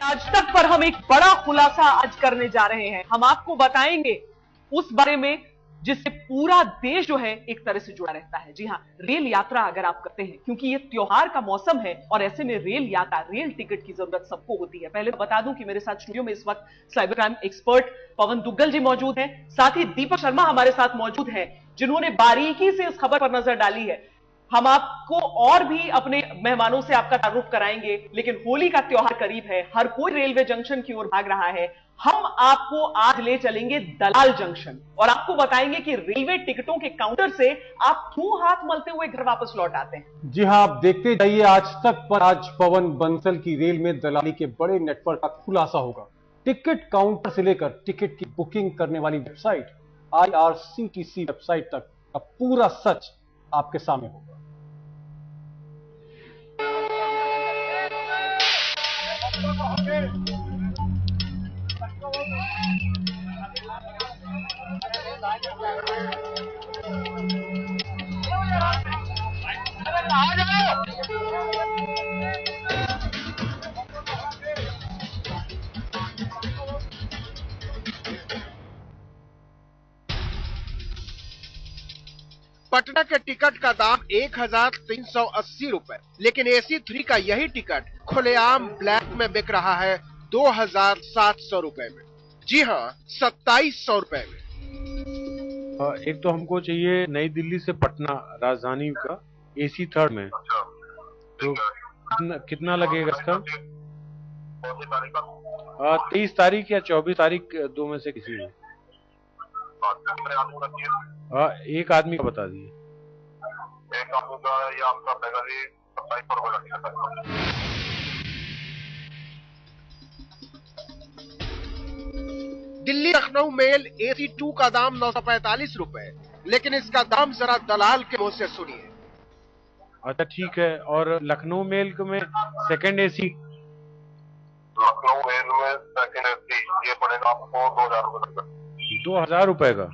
आज तक पर हम एक बड़ा खुलासा आज करने जा रहे हैं। हम आपको बताएंगे उस बारे में जिससे पूरा देश जो है एक तरह से जुड़ा रहता है। जी हां, रेल यात्रा अगर आप करते हैं, क्योंकि ये त्योहार का मौसम है और ऐसे में रेल यात्रा, रेल टिकट की जरूरत सबको होती है। पहले बता दूं कि मेरे साथ स्टूडियो में इस वक्त साइबर क्राइम एक्सपर्ट पवन दुग्गल जी मौजूद हैं, साथ ही दीपक शर्मा हमारे साथ मौजूद हैं, जिन्होंने बारीकी से इस खबर पर नजर डाली है। हम आपको और भी अपने मेहमानों से आपका तारुफ कराएंगे, लेकिन होली का त्योहार करीब है, हर कोई रेलवे जंक्शन की ओर भाग रहा है। हम आपको आज ले चलेंगे दलाल जंक्शन और आपको बताएंगे कि रेलवे टिकटों के काउंटर से आप क्यों हाथ मलते हुए घर वापस लौट आते हैं। जी हां, आप देखते जाइए आज तक पर। आज पवन बंसल की रेल में दलाली के बड़े नेटवर्क का खुलासा होगा। टिकट काउंटर से लेकर टिकट की बुकिंग करने वाली वेबसाइट IRCTC वेबसाइट तक का पूरा सच आपके सामने होगा। पटना के टिकट का दाम 1380 रुपए, लेकिन AC3 का यही टिकट खुलेआम ब्लैक में बिक रहा है 2700 रुपए में। जी हाँ, 2700 रुपए में। एक तो हमको चाहिए नई दिल्ली से पटना राजधानी का AC थर्ड में। तो कितना लगेगा इसका? 23 तारीख या 24 तारीख, दो में से किसी में। एक आदमी का बता दिए। एक आदमी का ये आपका पड़ेगा 2700 रुपए। दिल्ली लखनऊ मेल AC2 का दाम 945 रुपए, लेकिन इसका दाम जरा दलाल के मुंह से सुनिए। अच्छा ठीक है, और लखनऊ मेल में सेकंड AC? लखनऊ मेल में सेकंड AC ये पड़ेगा आपको 2000 रुपए का। 2000 रुपए का?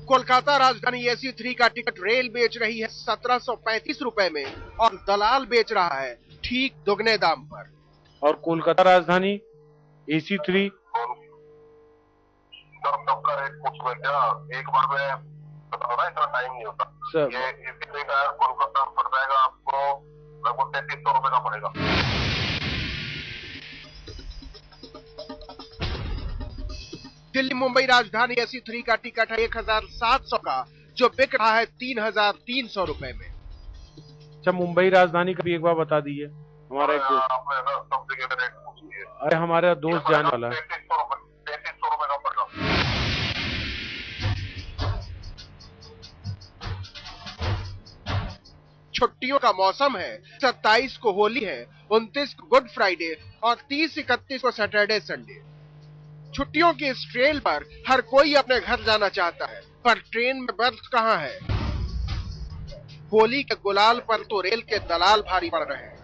कोलकाता राजधानी AC3 का टिकट रेल बेच रही है 1735 रुपए में और दलाल बेच रहा है ठीक दुगने दाम पर। और कोलकाता राजधानी AC3? सबका रेट पूछ में क्या एक बार में बता रहा है, इतना टाइम नहीं होता सर। ये AC3 का कोलकाता पड़ जाएगा आपको लगभग 3300 रुपए का पड़ेगा। दिल्ली मुंबई राजधानी AC3 का टिकट है 1700 का, जो बिक रहा है 3300 रुपए में। अच्छा, मुंबई राजधानी का भी एक बार बता दीजिए। हमारा एक दोस्त, सब जगह पे रेट पूछिए। अरे हमारा दोस्त जाने वाला है। 3300 रुपए का पड़ेगा। छुट्टियों का मौसम है, 27 को होली है, 29 को गुड फ्राइडे और 30-31 को सैटरडे संडे। छुट्टियों की इस ट्रेन पर हर कोई अपने घर जाना चाहता है, पर ट्रेन में बर्थ कहां है? होली के गुलाल पर तो रेल के दलाल भारी पड़ रहे हैं।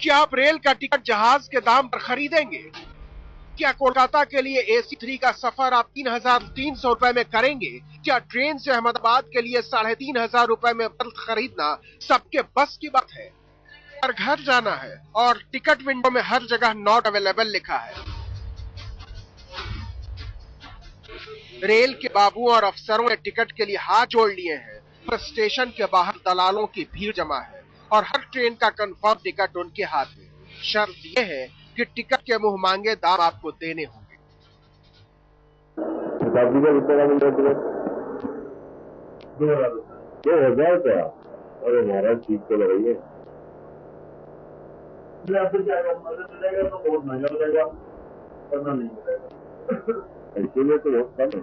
क्या आप रेल का टिकट जहाज के दाम पर खरीदेंगे? क्या कोलकाता के लिए AC3 का सफर आप 3300 रुपए में करेंगे? क्या ट्रेन से अहमदाबाद के लिए 3500 रुपए में बर्थ खरीदना सबके बस की बात है? पर घर जाना है और टिकट विंडो में हर जगह नॉट अवेलेबल लिखा है। रेल के बाबू और अफसरों ने टिकट के लिए हाथ जोड़ लिए हैं, पर स्टेशन के बाहर दलालों की भीड़ जमा है और हर ट्रेन का कंफर्म टिकट उनके हाथ में। शर्त यह है कि टिकट के मुंह मांगे दाम आपको देने होंगे। 2000 क्या? अरे महाराज ठीक तो लग रही है। फिर क्या मिलेगा तो बहुत महंगा मिलेगा, वरना नहीं मिलेगा। ऐसे में तो बहुत कम है।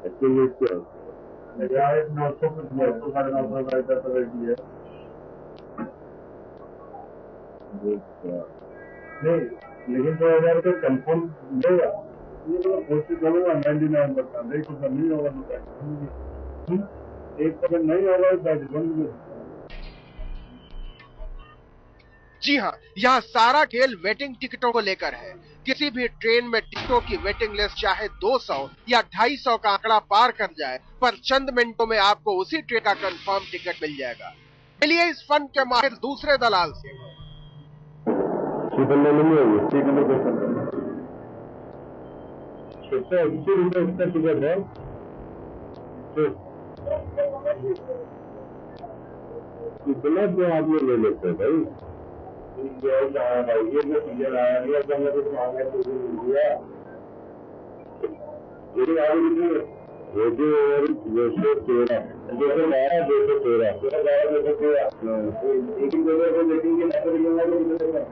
ऐसे में क्या 900 साढ़े 900 का रेट है। नहीं, लेकिन 2000 का कंफर्म मिलेगा। ये तो कोशिश करूंगा 99%। 1% नहीं होगा तो 1% नहीं होगा तो जी हाँ, यहाँ सारा खेल वेटिंग टिकटों को लेकर है। किसी भी ट्रेन में टिकटों की वेटिंग लिस्ट चाहे 200 या 250 का आंकड़ा पार कर जाए, पर चंद मिनटों में आपको उसी ट्रेन का कंफर्म टिकट मिल जाएगा। मिलिए इस फन के माहिर दूसरे दलाल से। कितना जो आप लोग ले लेते हैं भाई, ये जो सीजन आया है तो मैं कुछ मांगा तो दिया ये वाली रेडियो और 213 212 213 एक ही जगह पे देखेंगे ना तो मिलेगा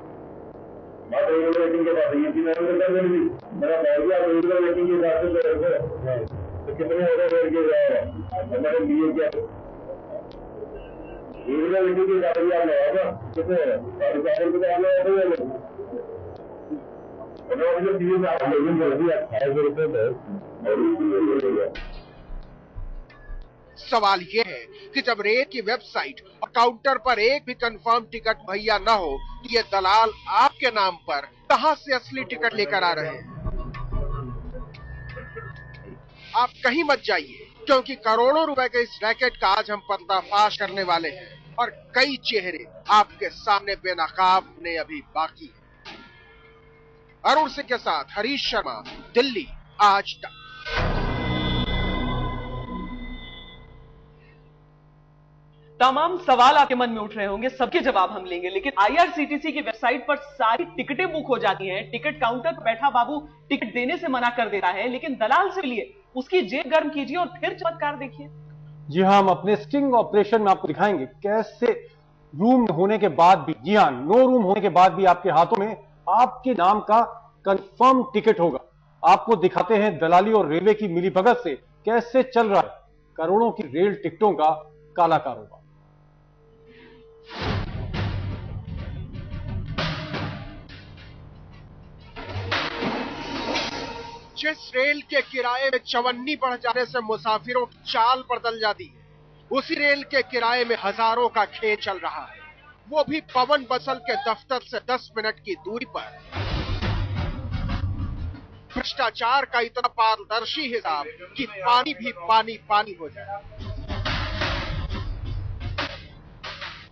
बात रेटिंग के बाद ये 3 नंबर कर देंगे मेरा पहले रेडियो रेटिंग के हिसाब से तो कितने ऑर्डर करके जाएगा हमारे लिए क्या रेडियो रेटिंग के हिसाब से आप लगाओगे कितने सारे चावल के आप लगाओगे और जो चीज आप लेकिन जल्दी 28 रुपए है। सवाल यह है कि जब रेल की वेबसाइट और काउंटर पर एक भी कंफर्म टिकट मुहैया न हो तो ये दलाल आपके नाम पर कहां से असली टिकट लेकर आ रहे हैं? आप कहीं मत जाइए, क्योंकि करोड़ों रुपए के इस रैकेट का आज हम पर्दाफाश करने वाले हैं और कई चेहरे आपके सामने बेनकाब होने अभी बाकी है। अरुण सिंह के साथ हरीश शर्मा, दिल्ली आज तक। तमाम सवाल आपके मन में उठ रहे होंगे, सबके जवाब हम लेंगे, लेकिन आईआरसीटीसी की वेबसाइट पर सारी टिकटें बुक हो जाती हैं। टिकट काउंटर पर बैठा बाबू टिकट देने से मना कर देता है, लेकिन दलाल से लिए उसकी जेब गर्म कीजिए और फिर चमत्कार देखिए। जी हाँ, हम अपने स्टिंग ऑपरेशन में आपको दिखाएंगे कैसे रूम होने के बाद भी, जी हाँ, नो रूम होने के बाद भी आपके हाथों में आपके नाम का कंफर्म टिकट होगा। आपको दिखाते हैं दलाली और रेलवे की मिलीभगत से कैसे चल रहा है करोड़ों की रेल टिकटों का काला कारोबार। जिस रेल के किराए में चवन्नी बढ़ जाने से मुसाफिरों की चाल बदल जाती है, उसी रेल के किराए में हजारों का खेल चल रहा है, वो भी पवन बंसल के दफ्तर से 10 मिनट की दूरी पर। भ्रष्टाचार का इतना पारदर्शी हिसाब कि पानी भी पानी पानी हो जाए।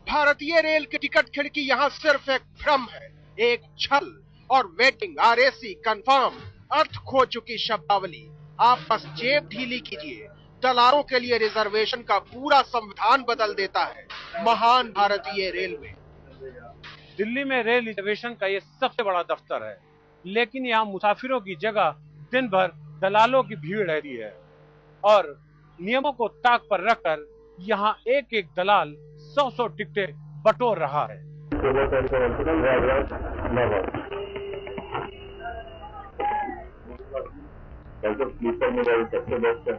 भारतीय रेल की टिकट खिड़की यहां सिर्फ एक भ्रम है, एक छल और वेटिंग आरएसी कंफर्म अर्थ खो चुकी शब्दावली। आप बस जेब ढीली कीजिए, दलालों के लिए रिजर्वेशन का पूरा संविधान बदल देता है महान भारतीय रेलवे। दिल्ली में रेल रिजर्वेशन का ये सबसे बड़ा दफ्तर है, लेकिन यहाँ मुसाफिरों की जगह दिन भर दलालों की भीड़ रहती है और नियमों को ताक पर रखकर यहाँ एक एक दलाल 100 टिकटें बटोर रहा है। स्लीपर में सबसे बेस्ट है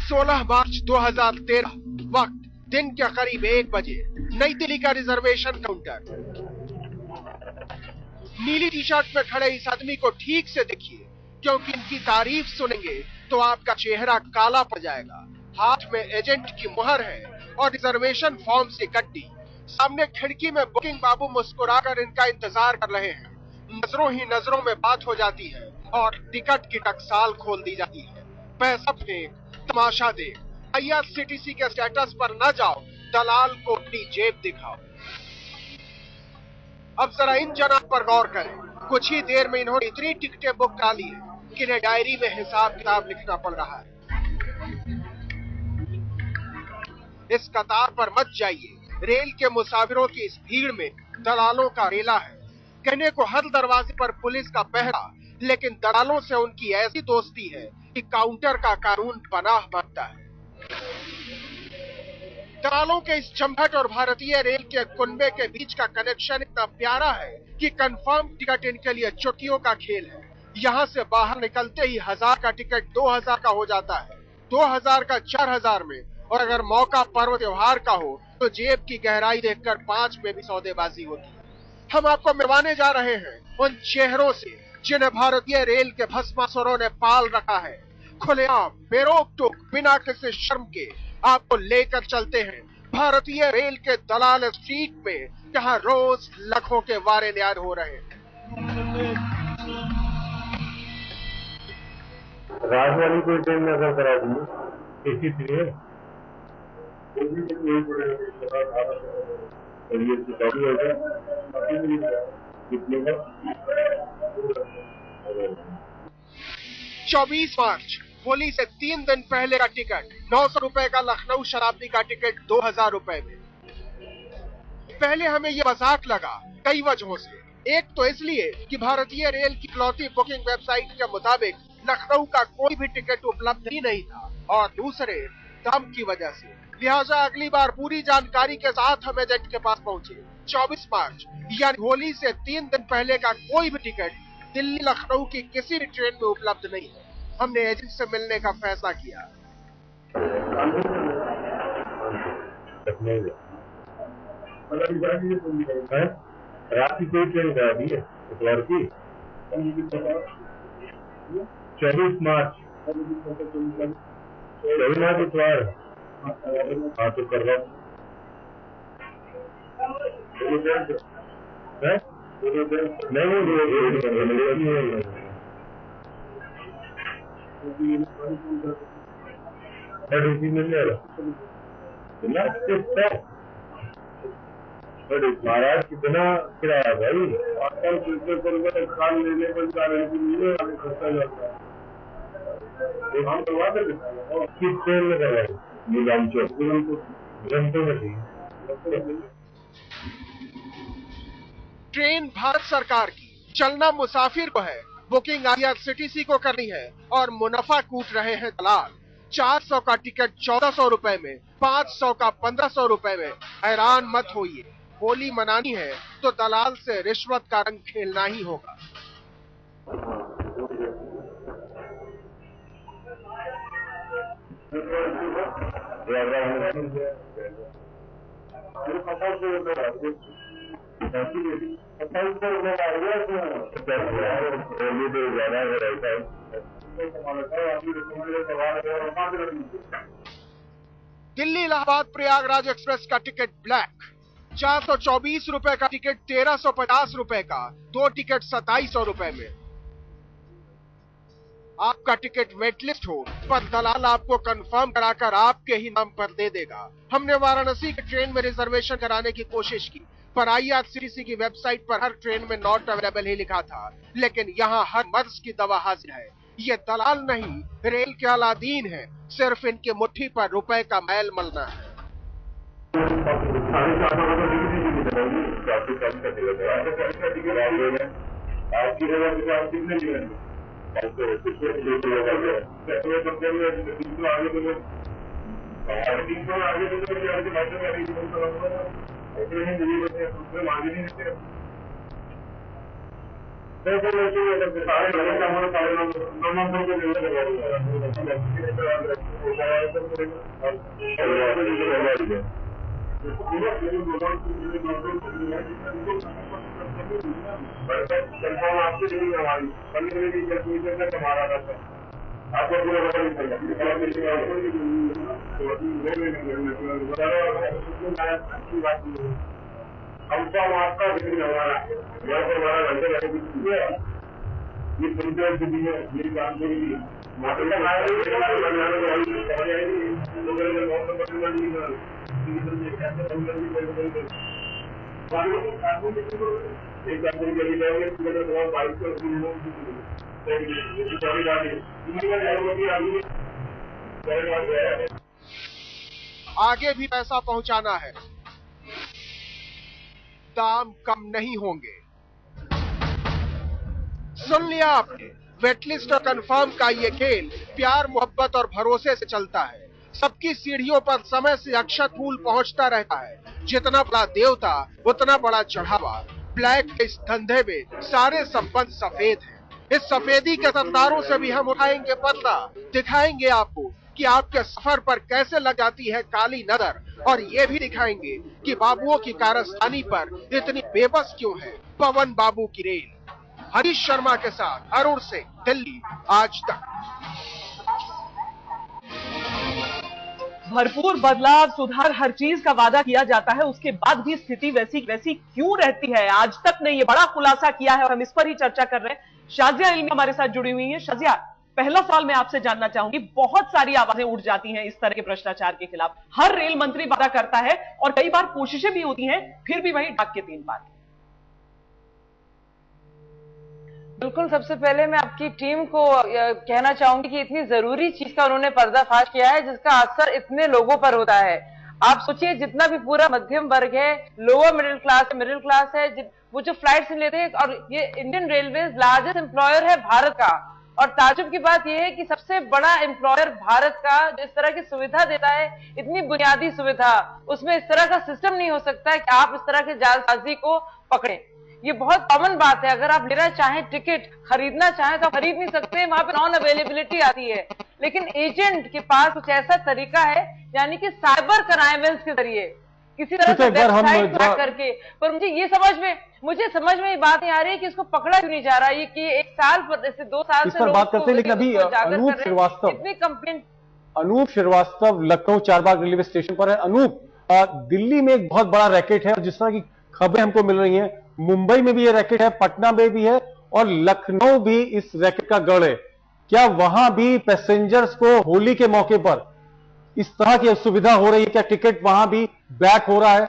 सोलह मार्च 2013 वक्त दिन के करीब 1 बजे नई दिल्ली का रिजर्वेशन काउंटर। नीली टी शर्ट में खड़े इस आदमी को ठीक से देखिए, क्योंकि इनकी तारीफ सुनेंगे तो आपका चेहरा काला पड़ जाएगा। हाथ में एजेंट की मुहर है और रिजर्वेशन फॉर्म से कट्टी। सामने खिड़की में बुकिंग बाबू मुस्कुराकर इनका इंतजार कर रहे हैं। नजरों ही नजरों में बात हो जाती है और टिकट की टकसाल खोल दी जाती है। पैसा फेंक, तमाशा देख, आईआरसीटीसी के स्टेटस पर न जाओ, दलाल को अपनी जेब दिखाओ। अब जरा इन जनाब पर गौर करें। कुछ ही देर में इन्होंने इतनी टिकटें बुक डाली है कि इन्हें डायरी में हिसाब किताब लिखना पड़ रहा है। इस कतार पर मत जाइए। रेल के मुसाफिरों की इस भीड़ में दलालों का रेला है। कहने को हर दरवाजे पर पुलिस का पहरा, लेकिन दलालों से उनकी ऐसी दोस्ती है कि काउंटर का कानून पनाह मांगता है। दलालों के इस चंभट और भारतीय रेल के कुनबे के बीच का कनेक्शन इतना प्यारा है कि कंफर्म टिकट इनके लिए चुटकियों का खेल है। यहाँ से बाहर निकलते ही 1000 का टिकट 2000 का हो जाता है, 2000 का 4000 में, और अगर मौका पर्व त्योहार का हो तो जेब की गहराई देखकर 5 में भी सौदेबाजी होती है। हम आपको मिलवाने जा रहे हैं उन चेहरों से जिन्हें भारतीय रेल के भस्मासुरों ने पाल रखा है। खुलेआम, बेरोक टोक, बिना किसी शर्म के आपको लेकर चलते हैं भारतीय रेल के दलाल स्ट्रीट में, जहां रोज लाखों के वारे न्याय हो रहे हैं। रात वाली कोई ट्रेन में अगर करा दूंगी एसी थ्री है कितने का 24 मार्च होली से 3 दिन पहले का टिकट 900 रुपए का लखनऊ शताब्दी का टिकट 2000 रुपए में। पहले हमें ये मजाक लगा कई वजहों से। एक तो इसलिए कि भारतीय रेल की इकलौती बुकिंग वेबसाइट के मुताबिक लखनऊ का कोई भी टिकट उपलब्ध ही नहीं था, और दूसरे दाम की वजह से। लिहाजा अगली बार पूरी जानकारी के साथ हम एजेंट के पास पहुंचे। 24 मार्च यानी होली से 3 दिन पहले का कोई भी टिकट दिल्ली लखनऊ की किसी भी ट्रेन में उपलब्ध नहीं है। हमने एजेंट से मिलने का फैसला किया। रात की कोई ट्रेन करा दी है इतवार की 24 मार्च इतवार। हाँ तो कर रहा महाराज कितना किराया भाई, खान लेने पर खर्चा जाता है। हम करवा देंगे किस ट्रेन में करवाए निजाम चौक घंटों में थी। ट्रेन भारत सरकार की, चलना मुसाफिर को है। बुकिंग आईआरसीटीसी को करनी है और मुनाफा कूट रहे हैं दलाल। 400 का टिकट 1400 रुपए में, 500 का 1500 रुपए में। हैरान मत होइए, होली मनानी है तो दलाल से रिश्वत का रंग खेलना ही होगा। दिल्ली इलाहाबाद प्रयागराज एक्सप्रेस का टिकट ब्लैक 424 रुपए का टिकट 1350 रुपए का, 2 टिकट 2700 रुपए में। आपका टिकट वेटलिस्ट हो पर दलाल आपको कंफर्म कराकर आपके ही नाम पर दे देगा। हमने वाराणसी की ट्रेन में रिजर्वेशन कराने की कोशिश की, पर आईआरसीटीसी की वेबसाइट पर हर ट्रेन में नॉट अवेलेबल ही लिखा था, लेकिन यहाँ हर मर्ज की दवा हाजिर है। ये दलाल नहीं, रेल के अलादीन है, सिर्फ इनकी मुट्ठी पर रुपए का मैल मलना है। हमको आपका हमारा ये पंचायत दी है, ये काम करेगी एक कंपनी के लिए बहुत 2200 आगे भी पैसा पहुंचाना है, दाम कम नहीं होंगे। सुन लिया आपने, वेटलिस्ट और कंफर्म का ये खेल प्यार मोहब्बत और भरोसे से चलता है। सबकी सीढ़ियों पर समय से अक्षत फूल पहुंचता रहता है। जितना बड़ा देवता उतना बड़ा चढ़ावा। ब्लैक के इस धंधे में सारे संबंध सफेद हैं। इस सफेदी के सत्तारों से भी हम उठाएंगे बदला, दिखाएंगे आपको कि आपके सफर पर कैसे लग जाती है काली नजर, और ये भी दिखाएंगे कि बाबुओं की कारस्तानी पर इतनी बेबस क्यों है पवन बाबू की रेल। हरीश शर्मा के साथ अरुण सिंह, दिल्ली, आज तक। भरपूर बदलाव, सुधार, हर चीज का वादा किया जाता है, उसके बाद भी स्थिति वैसी वैसी क्यों रहती है? आज तक ने ये बड़ा खुलासा किया है और हम इस पर ही चर्चा कर रहे हैं। शाजिया इल्मी हमारे साथ जुड़ी हुई है। शाजिया, पहला सवाल मैं आपसे जानना चाहूंगी, बहुत सारी आवाजें उठ जाती हैं इस तरह के भ्रष्टाचार के खिलाफ। हर रेल मंत्री वादा करता है और कई बार कोशिशें भी होती हैं, फिर भी वही ढाक के 3 बार। बिल्कुल, सबसे पहले मैं आपकी टीम को कहना चाहूंगी कि इतनी जरूरी चीज का उन्होंने पर्दाफाश किया है जिसका असर इतने लोगों पर होता है। आप सोचिए, जितना भी पूरा मध्यम वर्ग है, लोअर मिडिल क्लास है, वो जो फ्लाइट्स लेते हैं, और ये इंडियन रेलवेज लार्जेस्ट एम्प्लॉयर है भारत का। और ताजुब की बात यह है कि सबसे बड़ा एम्प्लॉयर भारत का जो इस तरह की सुविधा देता है, इतनी बुनियादी सुविधा, उसमें इस तरह का सिस्टम नहीं हो सकता है कि आप इस तरह की जालसाजी को पकड़ें। ये बहुत कॉमन बात है। अगर आप लेना चाहें, टिकट खरीदना चाहें तो आप खरीद नहीं सकते, वहां पे नॉन अवेलेबिलिटी आती है। लेकिन एजेंट के पास कुछ ऐसा तरीका है, यानी कि साइबर कनाइवेंस के जरिए किसी तरह से वेबसाइट ट्रैक करके। पर मुझे समझ में ये बात नहीं आ रही है कि इसको पकड़ा क्यों नहीं जा रहा है। ये कि 1 साल पर, ऐसे 2 साल से बात करते हैं। लेकिन अभी अनूप श्रीवास्तव, इतनी complaint, Anoop Srivastava Lucknow Charbagh railway station पर है। अनूप, दिल्ली में एक बहुत बड़ा रैकेट है और जिस तरह की खबरें हमको मिल रही हैं, मुंबई में भी ये रैकेट है, पटना में भी है और लखनऊ भी इस रैकेट का गढ़ है। क्या वहां भी पैसेंजर्स को होली के मौके पर इस तरह की सुविधा हो रही है? क्या टिकट वहां भी बैक हो रहा है?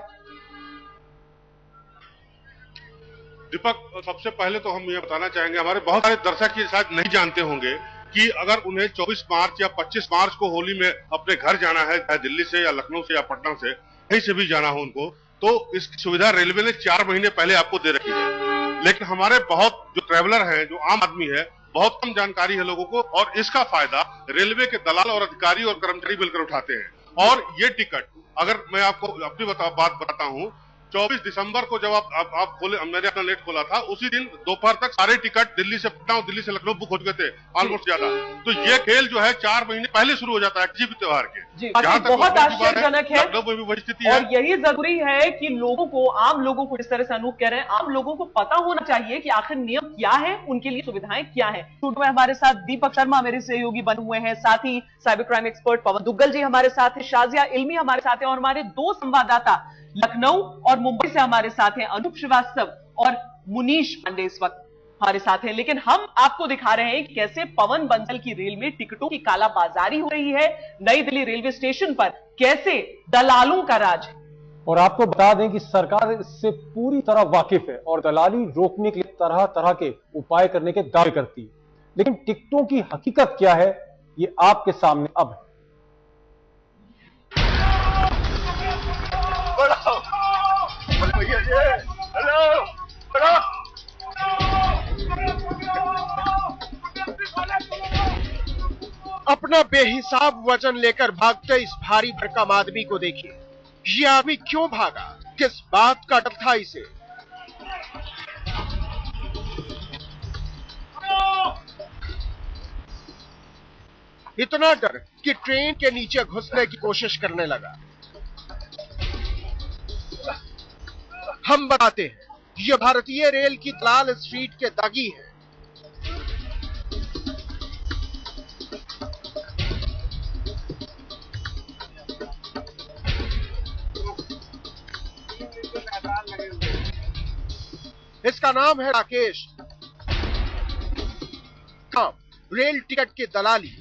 दीपक, सबसे पहले तो हम ये बताना चाहेंगे, हमारे बहुत सारे दर्शक ये शायद नहीं जानते होंगे कि अगर उन्हें 24 मार्च या 25 मार्च को होली में अपने घर जाना है, चाहे दिल्ली से या लखनऊ से या पटना से, कहीं से भी जाना हो उनको, तो इसकी सुविधा रेलवे ने 4 महीने पहले आपको दे रखी है। लेकिन हमारे बहुत जो ट्रैवलर हैं, जो आम आदमी है, बहुत कम जानकारी है लोगों को, और इसका फायदा रेलवे के दलाल और अधिकारी और कर्मचारी मिलकर उठाते हैं। और ये टिकट, अगर मैं आपको अपनी बात बताता हूं, 24 दिसंबर को जब आप खोले, मैंने अपना नेट खोला था, उसी दिन दोपहर तक सारे टिकट दिल्ली से पटना और दिल्ली से लखनऊ बुक हो चुके थे, ऑलमोस्ट ज्यादा। तो ये खेल जो है 4 महीने पहले शुरू हो जाता है किसी भी त्योहार के। बहुत आश्चर्यजनक है, लखनऊ में भी वही स्थिति है। और यही जरूरी है कि लोगों को, आम लोगों को, जिस तरह से अनूप कह रहे हैं, आम लोगों को पता होना चाहिए कि आखिर नियम क्या है, उनके लिए सुविधाएं क्या है। स्टूडियो में हमारे साथ दीपक शर्मा मेरे सहयोगी बने हुए हैं, साथ ही साइबर क्राइम एक्सपर्ट पवन दुग्गल जी हमारे साथ हैं, शाजिया इल्मी हमारे साथ हैं, और हमारे 2 संवाददाता लखनऊ और मुंबई से हमारे साथ हैं, अनूप श्रीवास्तव और मुनीश पांडे इस वक्त हमारे साथ हैं। लेकिन हम आपको दिखा रहे हैं कैसे पवन बंसल की रेल में टिकटों की कालाबाजारी हो रही है। नई दिल्ली रेलवे स्टेशन पर कैसे दलालों का राज है। और आपको बता दें कि सरकार इससे पूरी तरह वाकिफ है और दलाली रोकने के लिए तरह तरह के उपाय करने के दावे करती है। लेकिन टिकटों की हकीकत क्या है, ये आपके सामने अब है। अपना बेहिसाब वजन लेकर भागते इस भारी भरकम आदमी को देखिए। ये आदमी क्यों भागा, किस बात का डर था इसे? इतना डर कि ट्रेन के नीचे घुसने की कोशिश करने लगा। हम बताते हैं, ये भारतीय रेल की दलाल स्ट्रीट के दागी है। इसका नाम है राकेश, काम रेल टिकट की दलाली,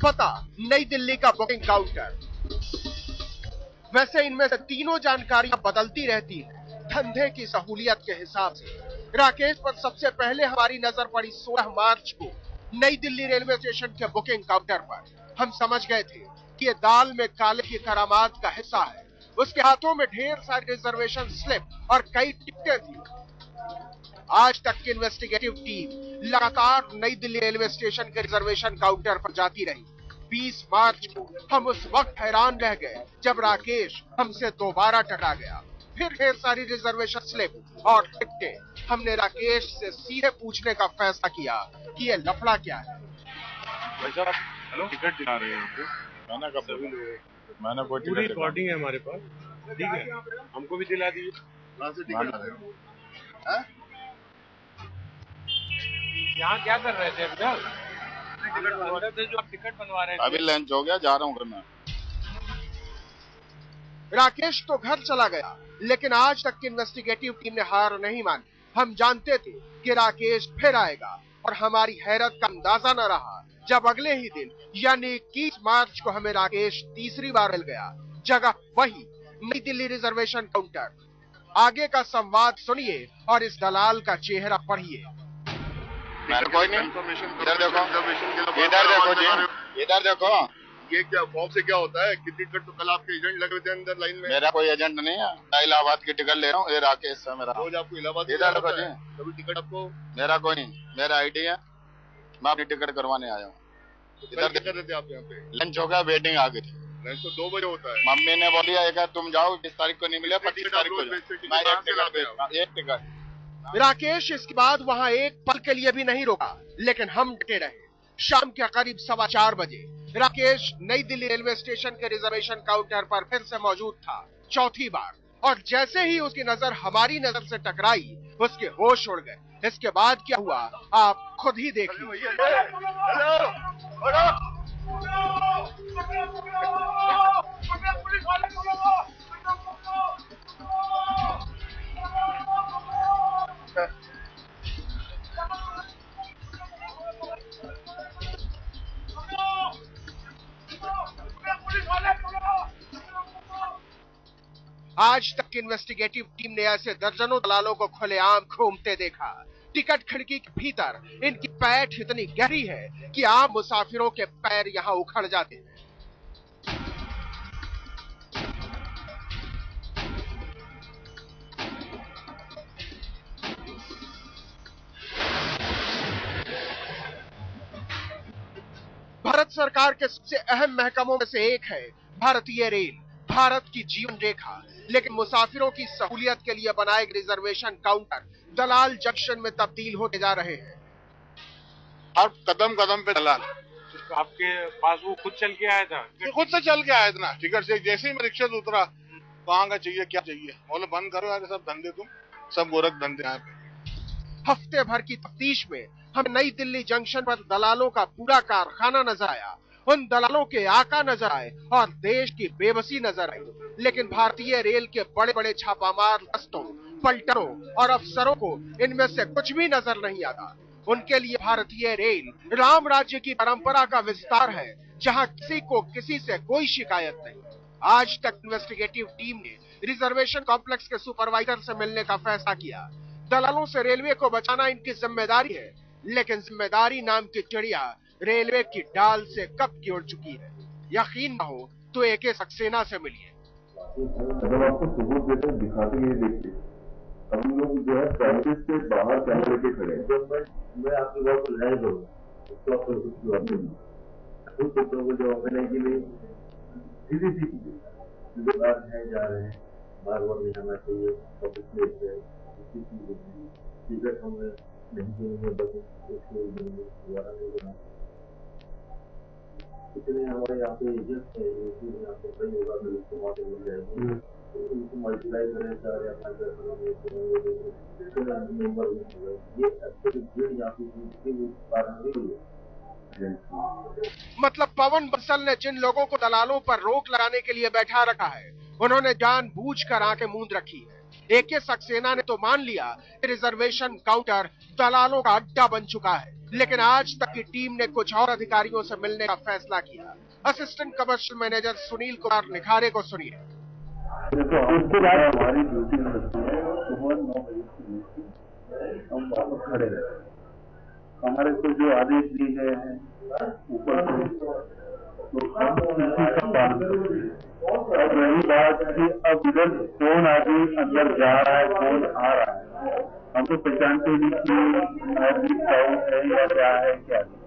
पता नई दिल्ली का बुकिंग काउंटर। वैसे इनमें से तीनों जानकारियां बदलती रहती है धंधे की सहूलियत के हिसाब से। राकेश पर सबसे पहले हमारी नजर पड़ी 16 मार्च को नई दिल्ली रेलवे स्टेशन के बुकिंग काउंटर पर। हम समझ गए थे कि ये दाल में काले की करामात का हिस्सा है। उसके हाथों में ढेर सारी रिजर्वेशन स्लिप और कई टिकटें थी। आज तक की इन्वेस्टिगेटिव टीम लगातार नई दिल्ली रेलवे स्टेशन के रिजर्वेशन काउंटर पर जाती रही। 20 मार्च को हम उस वक्त हैरान रह गए जब राकेश हमसे दोबारा टकरा गया। फिर ढेर सारी रिजर्वेशन स्लिप और टिकटें। हमने राकेश से सीधे पूछने का फैसला किया कि ये लफड़ा क्या है। भाई साहब, हेलो, टिकट दिला रहे हैं आपको? मैंने कब सभी लोग, मैंने कोई टिकट रिकॉर्डिंग है हमारे पास, ठीक है, हमको भी दिला दीजिए। कहाँ से टिकट रहे हो? यहाँ क्या कर रहे थे अंदर? जो आप टिकट बनवा रहे थे। अभी लंच हो गया, जा रहा हूँ घर में। राकेश तो घर चला गया, लेकिन आज तक की इन्वेस्टिगेटिव टीम ने हार नहीं मानी। हम जानते थे कि राकेश फिर आएगा और हमारी हैरत का अंदाजा न रहा जब अगले ही दिन यानी 21 मार्च को हमें राकेश तीसरी बार मिल गया। जगह वही नई दिल्ली रिजर्वेशन काउंटर। आगे का संवाद सुनिए और इस दलाल का चेहरा पढ़िए। कोई नहीं, इधर देखो, इधर देखो जी, इधर देखो। ये क्या फॉर्म से क्या होता है? कितनी टिकट? तो कल आपके एजेंट लगे थे अंदर लाइन में। मेरा कोई एजेंट नहीं है, मैं इलाहाबाद की टिकट ले रहा हूँ। ये राकेश है मेरा। रोज आपको इलाहाबाद इधर देखो जी, कभी टिकट आपको? मेरा कोई नहीं, मेरा आईडी है, मैं अपनी टिकट करवाने आया हूँ। इधर कर रहे थे आप यहाँ पे? लंच हो गया, वेटिंग आ गई थी। लंच तो 2 बजे होता है। मम्मी ने बोली है तुम जाओ, 20 तारीख को नहीं मिले, 25 तारीख को। मैं एक टिकट। राकेश इसके बाद वहाँ एक पल के लिए भी नहीं रुका, लेकिन हम डटे रहे। शाम के करीब 4:15 बजे राकेश नई दिल्ली रेलवे स्टेशन के रिजर्वेशन काउंटर पर फिर से मौजूद था, चौथी बार। और जैसे ही उसकी नजर हमारी नजर से टकराई, उसके होश उड़ गए। इसके बाद क्या हुआ आप खुद ही देखिए। आज तक इन्वेस्टिगेटिव टीम ने ऐसे दर्जनों दलालों को खुलेआम घूमते देखा। टिकट खिड़की के भीतर इनकी पैठ इतनी गहरी है कि आम मुसाफिरों के पैर यहां उखड़ जाते हैं। भारत सरकार के सबसे अहम महकमों में से एक है भारतीय रेल, भारत की जीवन रेखा। लेकिन मुसाफिरों की सहूलियत के लिए बनाए गए रिजर्वेशन काउंटर दलाल जंक्शन में तब्दील होते जा रहे हैं। हर कदम कदम पे दलाल। आपके पास वो खुद चल के आया था? खुद से चल के आया था ना, टिकट से। जैसे ही मैं रिक्शा से उतरा, कहाँ का चाहिए, क्या चाहिए, बोले बंद करो यार सब धंधे, तुम सब गोरख धंधे यहाँ पे। हफ्ते भर की तफ्तीश में हमें नई दिल्ली जंक्शन पर दलालों का पूरा कारखाना नजर आया। उन दलालों के आका नजर आए और देश की बेबसी नजर आई। लेकिन भारतीय रेल के बड़े बड़े छापामार दस्तों, पलटनों और अफसरों को इनमें से कुछ भी नजर नहीं आता। उनके लिए भारतीय रेल राम राज्य की परंपरा का विस्तार है, जहां किसी को किसी से कोई शिकायत नहीं। आज तक इन्वेस्टिगेटिव टीम ने रिजर्वेशन कॉम्प्लेक्स के सुपरवाइजर से मिलने का फैसला किया। दलालों से रेलवे को बचाना इनकी जिम्मेदारी है, लेकिन जिम्मेदारी नाम की चिड़िया रेलवे की डाल से कब की उड़ चुकी है। यकीन न हो तो AK सक्सेना से मिलिए। जब आपको सबूत देते दिखाते नहीं देखते, हम लोग जो है प्राइवेट से बाहर कैमरे के खड़े हैं। जब मैं आपकी बात को न्याय दूंगा, उसको आपको कुछ जवाब नहीं। उन लोगों को जवाब देने के लिए सीधी सी चीजें जो बात है जा रहे हैं, बार बार नहीं आना चाहिए। पब्लिक प्लेस है, किसी चीज नहीं, टिकट हमें नहीं देंगे, बस उसको दोबारा नहीं देना। इतने हमारे यहाँ पे एजेंट है, यहाँ पे कई होगा तो इसको वहाँ पे मिल जाएगी। उनको मल्टीप्लाई करें 4 या 5 मेंबर ये एक्चुअली यहाँ पे कारण नहीं है। मतलब पवन बंसल ने जिन लोगों को दलालों पर रोक लगाने के लिए बैठा रखा है, उन्होंने जानबूझकर आंखें मूंद रखी है। AK सक्सेना ने तो मान लिया कि रिजर्वेशन काउंटर दलालों का अड्डा बन चुका है, लेकिन आज तक की टीम ने कुछ और अधिकारियों से मिलने का फैसला किया। Assistant commercial manager Sunil Kumar Nikhare को सुनिए। देखो उसके बाद हमारी ड्यूटी होती है सुबह 9 बजे से लेकर हम वापस खड़े रहते हैं। हमारे को जो आदेश दिए गए हैं ऊपर से तो हम उसी का पालन करते हैं। अब रही बात कि अब इधर कौन आदमी अंदर जा रहा है कौन आ रहा है, हम तो पहचानते नहीं कि आदमी कौन है या क्या है क्या नहीं।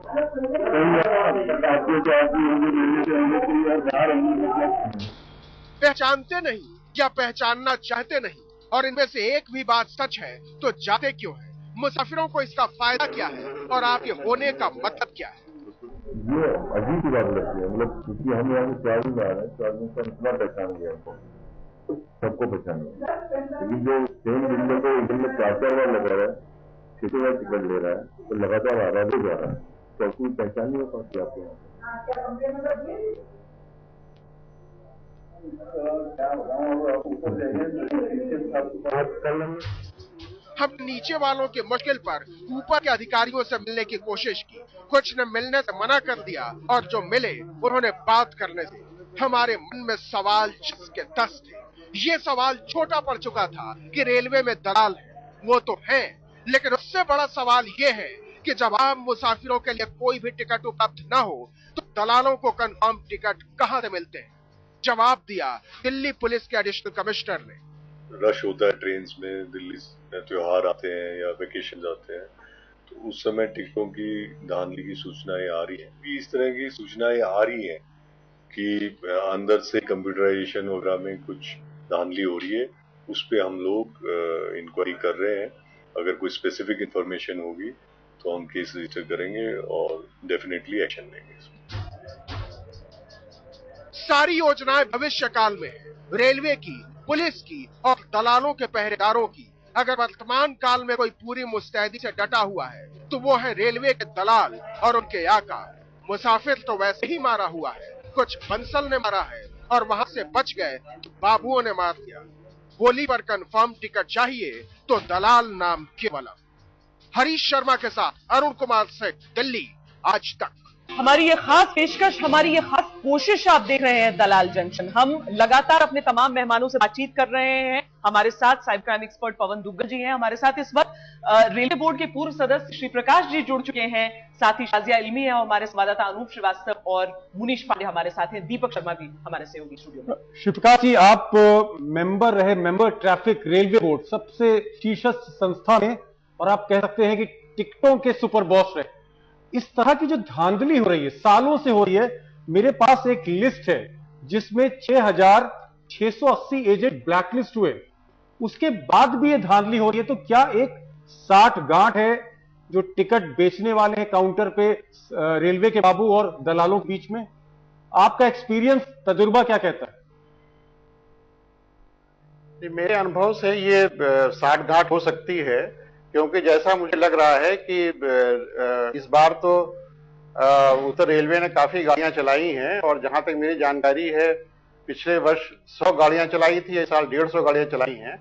आपको जो आदमी होंगे मिलने से होंगे कि यार जा रही है पहचानते नहीं या पहचानना चाहते नहीं, और इनमें से एक भी बात सच है तो जाते क्यों है? मुसाफिरों को इसका फायदा क्या है और आपके होने का मतलब क्या है? ये अजीब की बात लगती है, मतलब क्योंकि हम यहाँ से 4 दिन आ रहे हैं, 4 दिन से इतना पहचान गया हमको, सबको पहचान गया। लेकिन जो सेम दिन को दिन में 4-4 बार लगा रहा है, 6 बार टिकट ले रहा है, तो लगातार आ रहा है जा रहा है, तो कोई पहचान नहीं हो पाती आपके यहाँ। हम नीचे वालों के मुश्किल पर ऊपर के अधिकारियों से मिलने की कोशिश की, कुछ ने मिलने से मना कर दिया और जो मिले उन्होंने बात करने से हमारे मन में सवाल जिसके 10 थे। ये सवाल छोटा पड़ चुका था कि रेलवे में दलाल है, वो तो है, लेकिन उससे बड़ा सवाल ये है कि जब आम मुसाफिरों के लिए कोई भी टिकट उपलब्ध न हो तो दलालों को कंफर्म टिकट कहां से मिलते हैं? जवाब दिया दिल्ली पुलिस के एडिशनल कमिश्नर ने। रश होता है ट्रेन में, दिल्ली त्योहार आते हैं या वेकेशन आते हैं, तो उस समय टिकटों की धांधली की सूचनाएं आ रही हैं। इस तरह की सूचनाएं आ रही हैं कि अंदर से कंप्यूटराइजेशन वगैरह में कुछ धांधली हो रही है, उस पे हम लोग इंक्वायरी कर रहे हैं। अगर कोई स्पेसिफिक इंफॉर्मेशन होगी तो हम केस रजिस्टर करेंगे और डेफिनेटली एक्शन लेंगे। सारी योजनाएं भविष्य काल में है, रेलवे की, पुलिस की और दलालों के पहरेदारों की। अगर वर्तमान काल में कोई पूरी मुस्तैदी से डटा हुआ है तो वो है रेलवे के दलाल और उनके आका। मुसाफिर तो वैसे ही मारा हुआ है, कुछ बंसल ने मारा है और वहां से बच गए तो बाबुओं ने मार दिया। बोली पर कंफर्म टिकट चाहिए तो दलाल नाम केवल। हरीश शर्मा के साथ अरुण कुमार सिंह, दिल्ली, आज तक। हमारी ये खास पेशकश, हमारी ये खास कोशिश आप देख रहे हैं दलाल जंक्शन। हम लगातार अपने तमाम मेहमानों से बातचीत कर रहे हैं। हमारे साथ साइबर क्राइम एक्सपर्ट पवन दुग्गल जी हैं, हमारे साथ इस वक्त रेलवे बोर्ड के पूर्व सदस्य श्री प्रकाश जी जुड़ चुके हैं, साथ ही शाजिया इल्मी है, हमारे संवाददाता अनूप श्रीवास्तव और मुनीश पांडे हमारे साथ हैं, दीपक शर्मा भी हमारे सहयोगी स्टूडियो में। श्री प्रकाश जी, आप मेंबर रहे, मेंबर ट्रैफिक रेलवे बोर्ड, सबसे शीर्षस्थ संस्था में, और आप कह सकते हैं कि टिकटों के सुपर बॉस रहे। इस तरह की जो धांधली हो रही है, सालों से हो रही है, मेरे पास एक लिस्ट है जिसमें 6,680 एजेंट ब्लैकलिस्ट हुए, उसके बाद भी ये धांधली हो रही है। तो क्या एक साठ गांठ है जो टिकट बेचने वाले हैं काउंटर पे रेलवे के बाबू और दलालों के बीच में? आपका एक्सपीरियंस, तजुर्बा क्या कहता है? मेरे अनुभव से ये 60 गांठ हो सकती है, क्योंकि जैसा मुझे लग रहा है कि इस बार तो उत्तर रेलवे ने काफी गाड़ियां चलाई हैं, और जहां तक मेरी जानकारी है पिछले वर्ष 100 गाड़ियां चलाई थी, इस साल 150 गाड़ियां चलाई हैं।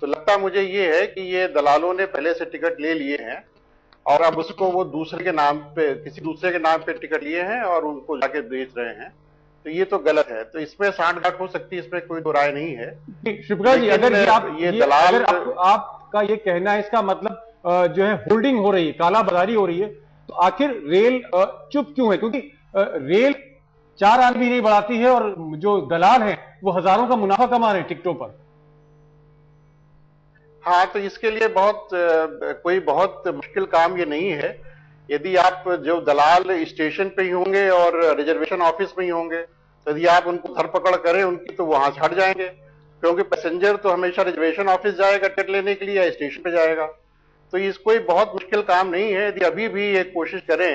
तो लगता मुझे ये है कि ये दलालों ने पहले से टिकट ले लिए हैं और अब उसको वो दूसरे के नाम पे, किसी दूसरे के नाम पे टिकट लिए हैं और उनको जाके बेच रहे हैं। तो ये तो गलत है। तो इसमें 60 गांठ हो सकती है, इसमें कोई दो राय नहीं है। शिवराज जी, अगर ये दलाल, अगर आपका ये कहना है, इसका मतलब जो है होल्डिंग हो रही है, कालाबाजारी हो रही है, तो आखिर रेल चुप क्यों है? क्योंकि रेल 4 आदमी नहीं बढ़ाती है और जो दलाल हैं वो हजारों का मुनाफा कमा रहे हैं टिकटों पर। हाँ, तो इसके लिए कोई बहुत मुश्किल काम ये नहीं है। यदि आप जो दलाल स्टेशन पे ही होंगे और रिजर्वेशन ऑफिस में ही होंगे, तो यदि आप उनको धरपकड़ करें उनकी, तो वहां से हट जाएंगे, क्योंकि पैसेंजर तो हमेशा रिजर्वेशन ऑफिस जाएगा टिकट लेने के लिए या स्टेशन पे जाएगा। तो इस कोई बहुत मुश्किल काम नहीं है। यदि अभी भी एक कोशिश करें,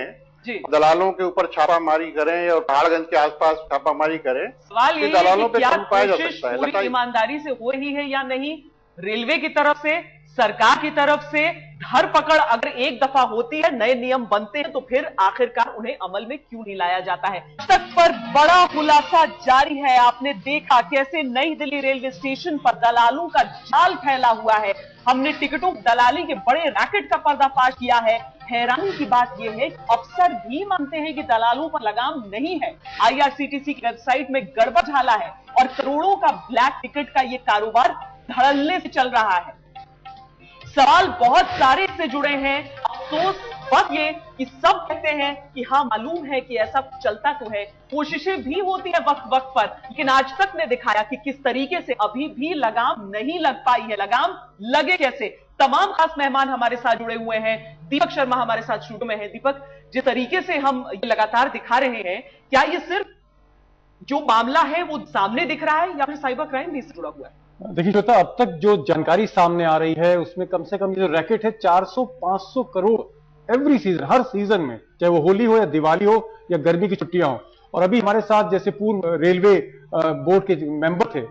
दलालों के ऊपर छापामारी करें और पहाड़गंज के आसपास छापामारी करें, सवाल ये दलालों है कि क्या कोशिश सकता है। पूरी ईमानदारी से हो रही है या नहीं? रेलवे की तरफ से, सरकार की तरफ से धरपकड़ अगर एक दफा होती है, नए नियम बनते हैं, तो फिर आखिरकार उन्हें अमल में क्यों नहीं लाया जाता है? तक पर बड़ा खुलासा जारी है। आपने देखा कैसे नई दिल्ली रेलवे स्टेशन पर दलालों का जाल फैला हुआ है। हमने टिकटों दलाली के बड़े रैकेट का पर्दाफाश किया है। हैरानी की बात यह है कि अफसर भी मानते हैं कि दलालों पर लगाम नहीं है। आईआरसीटीसी की वेबसाइट में गड़बड़ झाला है और करोड़ों का ब्लैक टिकट का यह कारोबार धड़ल्ले से चल रहा है। सवाल बहुत सारे इससे जुड़े हैं। अफसोस बस ये कि सब कहते हैं कि हाँ मालूम है कि ऐसा चलता तो है, कोशिशें भी होती है वक्त वक्त पर, लेकिन आज तक ने दिखाया कि किस तरीके से अभी भी लगाम नहीं लग पाई है। लगाम लगे कैसे? तमाम खास मेहमान हमारे साथ जुड़े हुए हैं। दीपक शर्मा हमारे साथ स्टूडियो में है। दीपक, जिस तरीके से हम ये लगातार दिखा रहे हैं, क्या ये सिर्फ जो मामला है वो सामने दिख रहा है या फिर साइबर क्राइम भी इससे जुड़ा हुआ है? देखिए श्वेता, अब तक जो जानकारी सामने आ रही है उसमें कम से कम जो रैकेट है 400-500 करोड़ एवरी सीजन, हर सीजन में, चाहे वो होली हो या दिवाली हो या गर्मी की छुट्टियां हो। और अभी हमारे साथ जैसे पूर्व रेलवे बोर्ड के मेंबर थे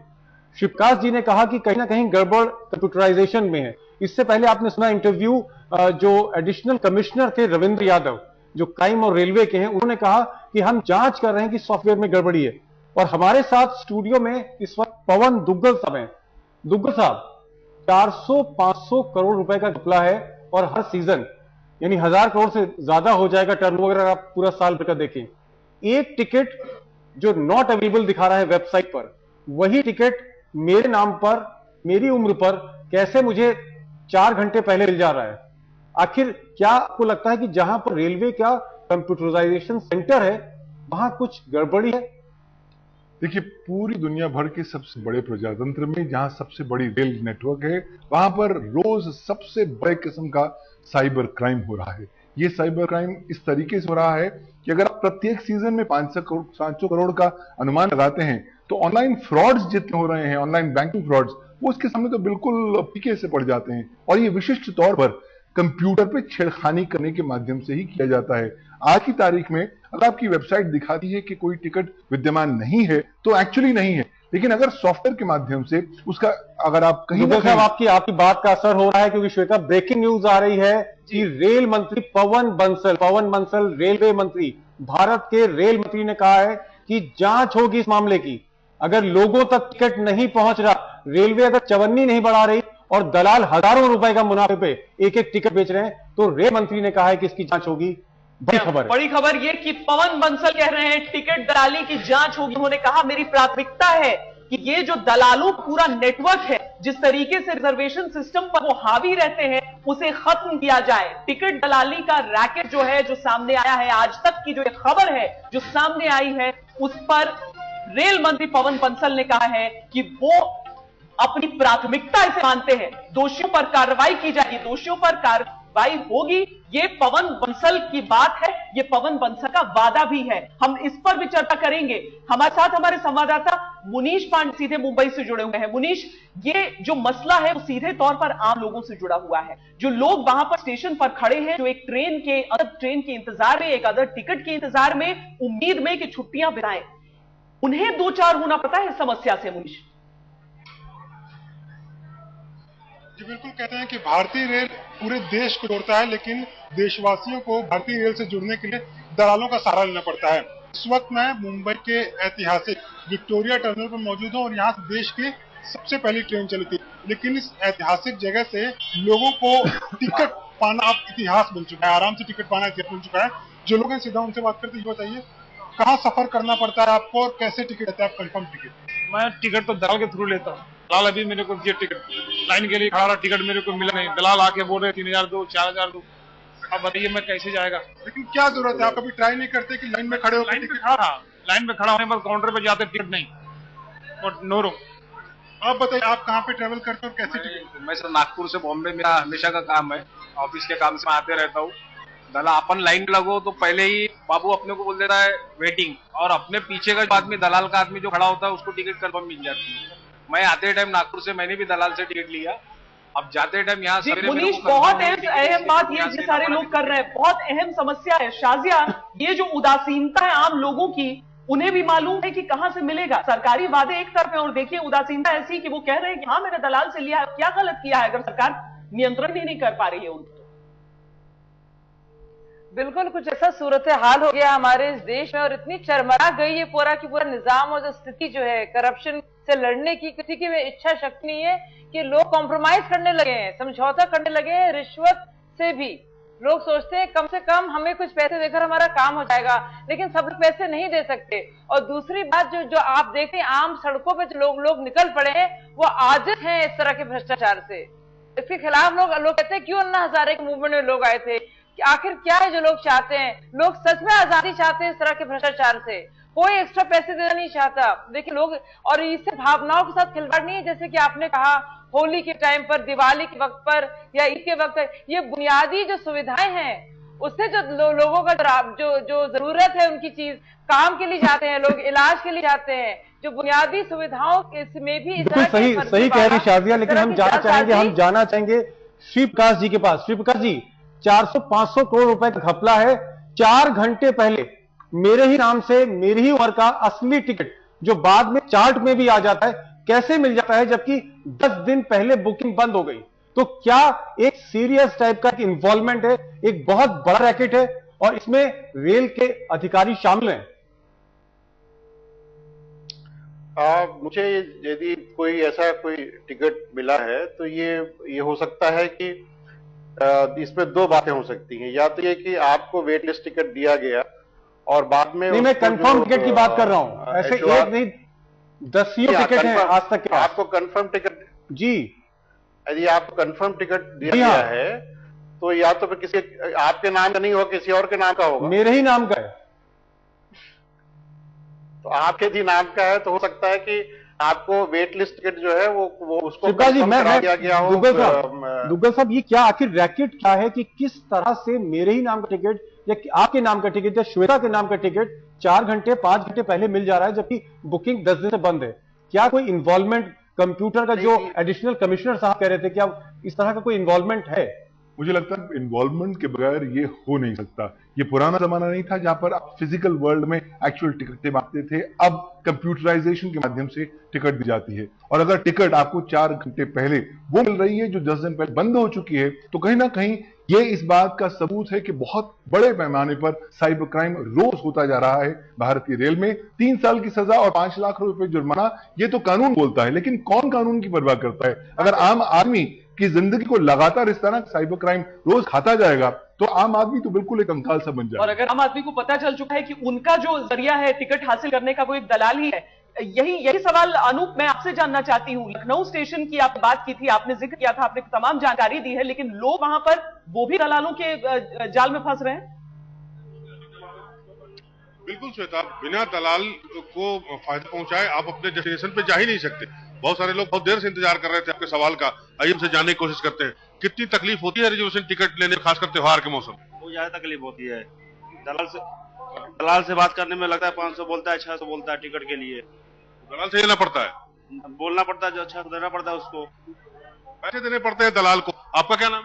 शिवकाश जी ने कहा कि कहीं ना कहीं गड़बड़ कंप्यूटराइजेशन में है। इससे पहले आपने सुना इंटरव्यू जो एडिशनल कमिश्नर थे रविंद्र यादव, जो क्राइम और रेलवे के हैं, उन्होंने कहा कि हम जांच कर रहे हैं कि सॉफ्टवेयर में गड़बड़ी है। और हमारे साथ स्टूडियो में इस वक्त पवन दुग्गल साहब हैं। दुग्गल साहब, 400-500 करोड़ रुपए का घपला है और हर सीजन यानी 1000 करोड़ से ज्यादा हो जाएगा टर्नओवर अगर आप पूरा साल भर का देखें। एक टिकट जो नॉट अवेलेबल दिखा रहा है वेबसाइट पर, वही टिकट मेरे नाम पर, मेरी उम्र पर कैसे मुझे 4 घंटे पहले मिल जा रहा है? आखिर क्या आपको लगता है कि जहां पर रेलवे का कंप्यूटराइजेशन सेंटर है वहां कुछ गड़बड़ी है? देखिए, पूरी दुनिया भर के सबसे बड़े प्रजातंत्र में जहां सबसे बड़ी रेल नेटवर्क है, वहां पर रोज सबसे बड़े किस्म का साइबर क्राइम हो रहा है। ये साइबर क्राइम इस तरीके से हो रहा है कि अगर आप प्रत्येक सीजन में 500 करोड़ का अनुमान लगाते हैं तो ऑनलाइन फ्रॉड्स जितने हो रहे हैं, ऑनलाइन बैंकिंग फ्रॉड्स, वो उसके सामने तो बिल्कुल फीके से पड़ जाते हैं। और ये विशिष्ट तौर पर कंप्यूटर पे छेड़खानी करने के माध्यम से ही किया जाता है। आज की तारीख में अगर आपकी वेबसाइट दिखाती है कि कोई टिकट विद्यमान नहीं है तो एक्चुअली नहीं है, लेकिन अगर सॉफ्टवेयर के माध्यम से उसका अगर आप कहीं ना कहीं आपकी बात का असर हो रहा है, क्योंकि श्वेता ब्रेकिंग न्यूज आ रही है कि रेल मंत्री पवन बंसल रेलवे मंत्री, भारत के रेल मंत्री ने कहा है कि जांच होगी इस मामले की। अगर लोगों तक टिकट नहीं पहुंच रहा, रेलवे अगर चवन्नी नहीं बढ़ा रही और दलाल हजारों रुपए का मुनाफे पे एक एक टिकट बेच रहे हैं, तो रेल मंत्री ने कहा है कि इसकी जांच होगी। बड़ी खबर ये कि पवन बंसल कह रहे हैं टिकट दलाली की जांच होगी। उन्होंने कहा मेरी प्राथमिकता है कि ये जो दलालों पूरा नेटवर्क है, जिस तरीके से रिजर्वेशन सिस्टम पर वो हावी रहते हैं, उसे खत्म किया जाए। टिकट दलाली का रैकेट जो है, जो सामने आया है, आज तक की जो खबर है जो सामने आई है, उस पर रेल मंत्री पवन बंसल ने कहा है कि वो अपनी प्राथमिकता इसे मानते हैं। दोषियों पर कार्रवाई की जाएगी, दोषियों पर कार्रवाई होगी। ये पवन बंसल की बात है, ये पवन बंसल का वादा भी है। हम इस पर भी चर्चा करेंगे। हमारे साथ हमारे संवाददाता मुनीश पांडे सीधे मुंबई से जुड़े हुए हैं। मुनीश, ये जो मसला है वो सीधे तौर पर आम लोगों से जुड़ा हुआ है। जो लोग वहां पर स्टेशन पर खड़े हैं, जो एक ट्रेन के इंतजार में, एक अदर टिकट के इंतजार में, उम्मीद में कि छुट्टियां बिताएं, उन्हें दो चार होना पता है इस समस्या से। मुनीश जी बिल्कुल, कहते हैं कि भारतीय रेल पूरे देश को जोड़ता है, लेकिन देशवासियों को भारतीय रेल से जुड़ने के लिए दलालों का सहारा लेना पड़ता है। इस वक्त मैं मुंबई के ऐतिहासिक विक्टोरिया टर्मिनल पर मौजूद हूँ और यहाँ से देश की सबसे पहली ट्रेन चली थी। लेकिन इस ऐतिहासिक जगह से लोगों को टिकट पाना अब इतिहास बन चुका है, आराम से टिकट पाना इतिहास बन चुका है। जो लोग हैं सीधा उनसे बात करते, ये बताइए कहाँ सफर करना पड़ता है आपको और कैसे टिकट लेते हैं आप? Confirm ticket? मैं टिकट तो दलाल के थ्रू लेता हूँ। दलाल अभी मेरे को दिए टिकट, लाइन के लिए खड़ा रहा, टिकट मेरे को मिला नहीं। दलाल आके बोल रहे 3000 दो, 4000 दो। अब बताइए मैं कैसे जाएगा? लेकिन क्या जरूरत है, आप कभी ट्राई नहीं करते कि लाइन में खड़े हो? लाइन में खड़ा होने पर काउंटर पे जाते टिकट नहीं और नो रो। आप बताइए आप कहाँ पे ट्रेवल करते हो और कैसे टिकट? मैं सर नागपुर से बॉम्बे, मेरा हमेशा का काम है, ऑफिस के काम से आते रहता हूँ। दलाल अपन लाइन लगो तो पहले ही बाबू अपने को बोल देता है वेटिंग, और अपने पीछे का आदमी, दलाल का आदमी जो खड़ा होता है, उसको टिकट कंफर्म मिल जाती है। मैं आते टाइम नागपुर से मैंने भी दलाल से टिकट लिया, अब जाते टाइम यहाँ से मुनीश, बहुत अहम बात ये जो सारे लोग कर रहे हैं, बहुत अहम समस्या है। शाजिया, ये जो उदासीनता है आम लोगों की, उन्हें भी मालूम है कि कहां से मिलेगा। सरकारी वादे एक तरफ है और देखिए उदासीनता ऐसी कि वो कह रहे हैं कि हाँ मैंने दलाल से लिया, क्या गलत किया है अगर सरकार नियंत्रण ही नहीं कर पा रही है उनको? बिल्कुल कुछ ऐसा सूरत हाल हो गया हमारे इस देश में और इतनी चरमरा गई है पूरा की पूरा निजाम और जो स्थिति जो है करप्शन से लड़ने की, किसी की इच्छा शक्ति नहीं है कि लोग कॉम्प्रोमाइज करने लगे हैं, समझौता करने लगे हैं रिश्वत से भी। लोग सोचते हैं कम से कम हमें कुछ पैसे देकर हमारा काम हो जाएगा, लेकिन सब लोग पैसे नहीं दे सकते। और दूसरी बात जो आप देखते हैं आम सड़कों पे जो लोग निकल पड़े हैं वो आजिज हैं इस तरह के भ्रष्टाचार से। इसके खिलाफ लोग कहते हैं क्यों अन्ना हजारे के मूवमेंट में लोग आए थे, कि आखिर क्या है जो लोग चाहते हैं। लोग सच में आजादी चाहते हैं इस तरह के भ्रष्टाचार से, कोई एक्स्ट्रा पैसे देना नहीं चाहता। देखिए लोग, और इससे भावनाओं के साथ खिलवाड़ नहीं है। जैसे कि आपने कहा होली के टाइम पर, दिवाली के वक्त पर या ईद के वक्त पर, ये बुनियादी जो सुविधाएं हैं उससे जो लोगों का जो जरूरत है उनकी चीज, काम के लिए जाते हैं लोग, इलाज के लिए जाते हैं, जो बुनियादी सुविधाओं में भी सही कह रही शाजिया। लेकिन हम जाना चाहेंगे श्री प्रकाश जी के पास। श्री प्रकाश जी, 400-500 करोड़ रुपए का घपला है। 4 घंटे पहले मेरे ही नाम से मेरी ही उम्र का असली टिकट जो बाद में चार्ट में भी आ जाता है, कैसे मिल जाता है जबकि 10 दिन पहले बुकिंग बंद हो गई? तो क्या एक सीरियस टाइप का इन्वॉल्वमेंट है, एक बहुत बड़ा रैकेट है और इसमें रेल के अधिकारी शामिल हैं? मुझे यदि कोई ऐसा कोई टिकट मिला है तो ये हो सकता है कि इसमें 2 बातें हो सकती हैं। या तो ये कि आपको वेट लिस्ट टिकट दिया गया और बाद में नहीं, मैं कंफर्म टिकट की बात कर रहा हूं, ऐसे एक नहीं 10 टिकट हैं आज तक के। आपको कंफर्म टिकट जी, यदि आपको कंफर्म टिकट दिया गया है तो या तो फिर किसी आपके नाम का नहीं होगा, किसी और के नाम का होगा। मेरे ही नाम का है। तो आपके भी नाम का है तो हो सकता है कि आपको वेट लिस्ट टिकट जो है वो उसको दिया गया हो। दुग्गल साहब, ये क्या आखिर रैकेट क्या है कि किस तरह से मेरे ही नाम का टिकट या आपके नाम का टिकट या श्वेता के नाम का टिकट 4 घंटे 5 घंटे पहले मिल जा रहा है जबकि बुकिंग 10 दिन से बंद है? क्या कोई इन्वॉल्वमेंट कंप्यूटर का, जो एडिशनल कमिश्नर साहब कह रहे थे, क्या इस तरह का कोई इन्वॉल्वमेंट है? मुझे लगता है इन्वॉल्वमेंट के बगैर ये हो नहीं सकता। ये पुराना जमाना नहीं था जहां पर आप फिजिकल वर्ल्ड में एक्चुअल टिकटें बांटते थे, अब कंप्यूटराइजेशन के माध्यम से टिकट दी जाती है। और अगर टिकट आपको 4 घंटे पहले वो मिल रही है जो 10 दिन पहले बंद हो चुकी है, तो कहीं ना कहीं ये इस बात का सबूत है कि बहुत बड़े पैमाने पर साइबर क्राइम रोज होता जा रहा है भारतीय रेल में। 3 साल की सजा और 5 लाख रुपए जुर्माना, ये तो कानून बोलता है, लेकिन कौन कानून की परवाह करता है? अगर आम आदमी की जिंदगी को लगातार इस तरह साइबर क्राइम रोज खाता जाएगा तो आम आदमी तो बिल्कुल एक कंकाल सा बन जाएगा। और अगर आम आदमी को पता चल चुका है कि उनका जो जरिया है टिकट हासिल करने का वो एक दलाल ही है, यही सवाल अनूप मैं आपसे जानना चाहती हूँ। लखनऊ स्टेशन की आप बात की थी, आपने जिक्र किया था, आपने तमाम जानकारी दी है, लेकिन लोग वहां पर वो भी दलालों के जाल में फंस रहे हैं। बिल्कुल श्वेता, बिना दलाल को फायदा पहुंचाए आप अपने डेस्टिनेशन पे जा ही नहीं सकते। बहुत सारे लोग बहुत देर से इंतजार कर रहे थे आपके सवाल का, आइए हमसे जानने की कोशिश करते हैं। कितनी तकलीफ होती है रिजर्वेशन टिकट लेने, खासकर त्योहार के मौसम? बहुत ज्यादा तकलीफ होती है। दलाल से बात करने में लगता है 500 बोलता है, 600 बोलता है टिकट के लिए। दलाल से लेना पड़ता है, बोलना पड़ता है, जो 600 देना पड़ता है उसको, पैसे देने पड़ते हैं दलाल को। आपका क्या नाम?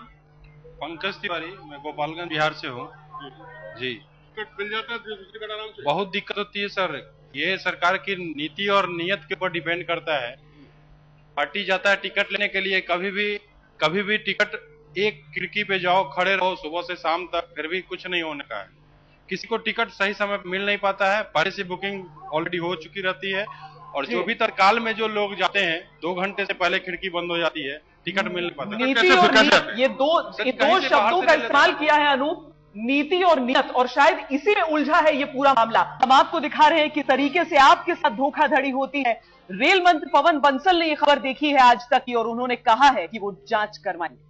पंकज तिवारी, मैं गोपालगंज बिहार से हूँ जी। टिकट मिल जाता है टिकट आराम से? बहुत दिक्कत होती है सर, ये सरकार की नीति और नियत के ऊपर डिपेंड करता है। पार्टी जाता है टिकट लेने के लिए, कभी भी टिकट एक खिड़की पे जाओ, खड़े रहो सुबह से शाम तक, फिर भी कुछ नहीं होने का है। किसी को टिकट सही समय पर मिल नहीं पाता है, पहले से बुकिंग ऑलरेडी हो चुकी रहती है। और जो भी तत्काल में जो लोग जाते हैं 2 घंटे से पहले खिड़की बंद हो जाती है, टिकट मिल नहीं पाता। नीति और नियत, ये दो शब्दों का इस्तेमाल किया है अनूप, नीति और नियत, और शायद इसी में उलझा है ये पूरा मामला। हम आपको दिखा रहे हैं किस तरीके से आपके साथ धोखाधड़ी होती है। रेल मंत्री पवन बंसल ने ये खबर देखी है आज तक की और उन्होंने कहा है कि वो जांच करवाएंगे।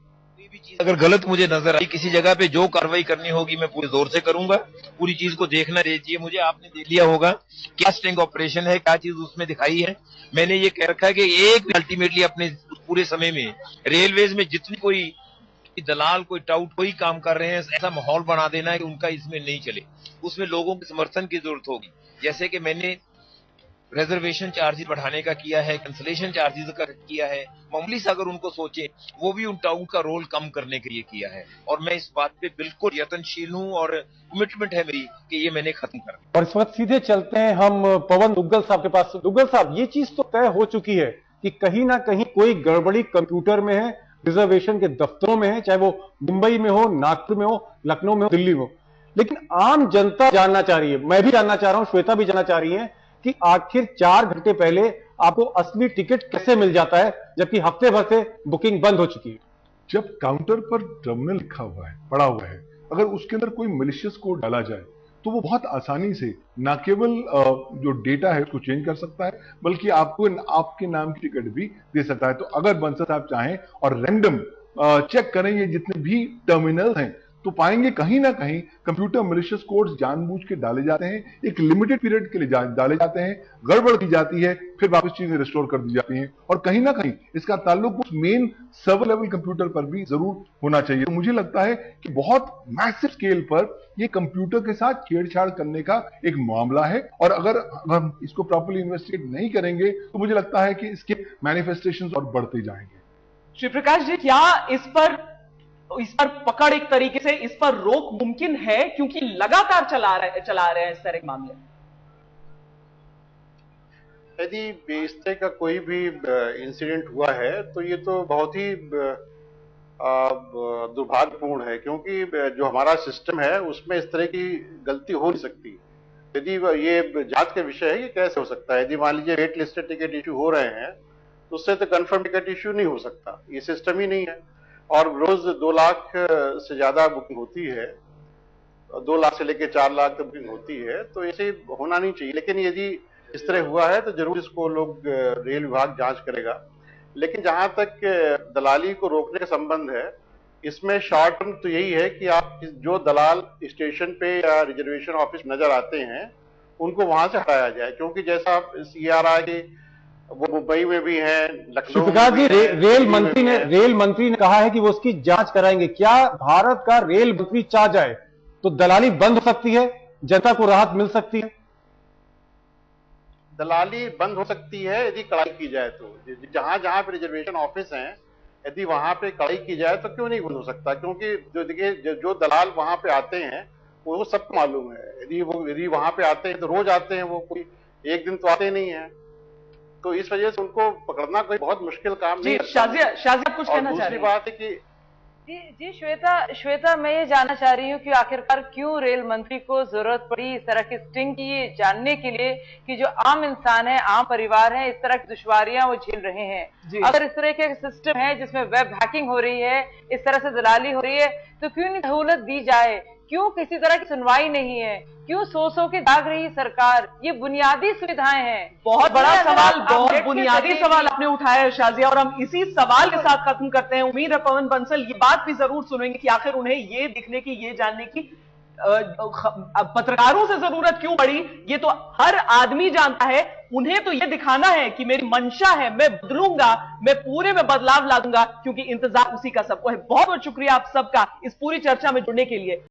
अगर गलत मुझे नजर आई किसी जगह पे, जो कार्रवाई करनी होगी मैं पूरे जोर से करूंगा। पूरी चीज को देखना दीजिए मुझे। आपने देख लिया होगा क्या स्टिंग ऑपरेशन है, क्या चीज उसमें दिखाई है। मैंने ये कह रखा है कि एक अल्टीमेटली अपने पूरे समय में रेलवेज में जितनी कोई दलाल, कोई टाउट, कोई काम कर रहे हैं, ऐसा माहौल बना देना है कि उनका इसमें नहीं चले। उसमें लोगों के समर्थन की जरूरत होगी। जैसे कि मैंने रिजर्वेशन चार्जेस बढ़ाने का किया है, कैंसिलेशन चार्जेस का किया है, मामूली सा अगर उनको सोचे वो भी उन टाउट का रोल कम करने के लिए किया है। और मैं इस बात पे बिल्कुल यत्नशील हूं और कमिटमेंट है मेरी कि ये मैंने खत्म कर दिया। और इस वक्त सीधे चलते हैं हम पवन दुग्गल साहब के पास। दुग्गल साहब, ये चीज तो तय हो चुकी है कि कहीं ना कहीं कोई गड़बड़ी कंप्यूटर में है, रिजर्वेशन के दफ्तरों में है, चाहे वो मुंबई में हो, नागपुर में हो, लखनऊ में हो, दिल्ली में हो। लेकिन आम जनता जानना चाह रही है, मैं भी जानना चाह रहा हूं, श्वेता भी जानना चाह रही है कि आखिर 4 घंटे पहले आपको असली टिकट कैसे मिल जाता है जबकि हफ्ते भर से बुकिंग बंद हो चुकी है? जब काउंटर पर टर्मिनल लिखा हुआ है, पड़ा हुआ है, अगर उसके अंदर कोई मैलिशियस कोड डाला जाए तो वो बहुत आसानी से न केवल जो डेटा है उसको चेंज कर सकता है, बल्कि आपको आपके नाम की टिकट भी दे सकता है। तो अगर बंसल साहब चाहें और रैंडम चेक करेंगे जितने भी टर्मिनल हैं, तो पाएंगे कहीं ना कहीं कंप्यूटर मैलिशियस कोड्स जानबूझ के डाले जाते हैं, एक लिमिटेड पीरियड के लिए डाले जाते हैं, गड़बड़ की जाती है, फिर वापस चीजें रिस्टोर कर दी जाती हैं, और कहीं ना कहीं इसका ताल्लुक उस मेन सर्वर लेवल कंप्यूटर पर भी जरूर होना चाहिए। तो मुझे लगता है कि बहुत मैसिव स्केल पर ये कंप्यूटर के साथ छेड़छाड़ करने का एक मामला है, और अगर हम इसको प्रॉपर्ली इन्वेस्टिगेट नहीं करेंगे तो मुझे लगता है कि इसके मैनिफेस्टेशंस और बढ़ते जाएंगे। श्री प्रकाश जी, क्या इस पर पकड़, एक तरीके से इस पर रोक मुमकिन है, क्योंकि लगातार चला रहे हैं इस तरह के मामले? यदि इस तरह का कोई भी इंसिडेंट हुआ है तो ये तो बहुत ही दुर्भाग्यपूर्ण है, क्योंकि जो हमारा सिस्टम है उसमें इस तरह की गलती हो नहीं सकती। यदि ये जांच का विषय है कि कैसे हो सकता है, यदि मान लीजिए वेट लिस्टेड टिकट इश्यू हो रहे हैं तो उससे तो कंफर्म टिकट इश्यू नहीं हो सकता, ये सिस्टम ही नहीं है। और रोज 2 लाख से ज्यादा बुकिंग होती है, 2 लाख से लेकर 4 लाख तक बुकिंग होती है, तो ऐसे होना नहीं चाहिए। लेकिन यदि इस तरह हुआ है तो जरूर इसको लोग रेल विभाग जांच करेगा। लेकिन जहां तक दलाली को रोकने का संबंध है, इसमें शॉर्ट टर्म तो यही है कि आप जो दलाल स्टेशन पे या रिजर्वेशन ऑफिस नजर आते हैं उनको वहां से हटाया जाए, क्योंकि जैसा आप CRI के वो मुंबई में भी है, लखनऊ में भी है, रेल मंत्री ने कहा है कि वो उसकी जांच कराएंगे। क्या भारत का रेल मंत्री चाह जाए तो दलाली बंद हो सकती है, जनता को राहत मिल सकती है? दलाली बंद हो सकती है यदि कड़ाई की जाए तो। जहां जहां पे रिजर्वेशन ऑफिस हैं, यदि वहां पे कड़ाई की जाए तो क्यों नहीं बंद हो सकता? क्योंकि जो दलाल वहां पे आते हैं वो सबको मालूम है। यदि वहां पे आते हैं तो रोज आते हैं, वो कोई एक दिन तो आते नहीं है, तो इस वजह से उनको पकड़ना कोई बहुत मुश्किल काम नहीं है। शाजिया कुछ कहना चाह रही दूसरी बात है कि जी श्वेता, मैं ये जानना चाह रही हूँ कि आखिरकार क्यों रेल मंत्री को जरूरत पड़ी इस तरह की स्टिंग की, ये जानने के लिए कि जो आम इंसान है, आम परिवार है, इस तरह की दुश्वारियां वो झेल रहे हैं। अगर इस तरह के सिस्टम है जिसमें वेब हैकिंग हो रही है, इस तरह से दलाली हो रही है, तो क्यों नहीं सहूलत दी जाए? क्यों किसी तरह की सुनवाई नहीं है? क्यों सो के जाग रही सरकार? ये बुनियादी सुविधाएं हैं। बहुत बड़ा सवाल, बहुत बुनियादी सवाल आपने उठाया है शाजिया, और हम इसी सवाल के साथ खत्म करते हैं। उम्मीद है पवन बंसल ये बात भी जरूर सुनेंगे कि आखिर उन्हें ये दिखने की, ये जानने की पत्रकारों से जरूरत क्यों पड़ी। ये तो हर आदमी जानता है, उन्हें तो ये दिखाना है कि मेरी मंशा है, मैं बदलूंगा, मैं पूरे में बदलाव ला दूंगा, क्योंकि इंतजार उसी का सबको है। बहुत बहुत शुक्रिया आप सबका इस पूरी चर्चा में जुड़ने के लिए।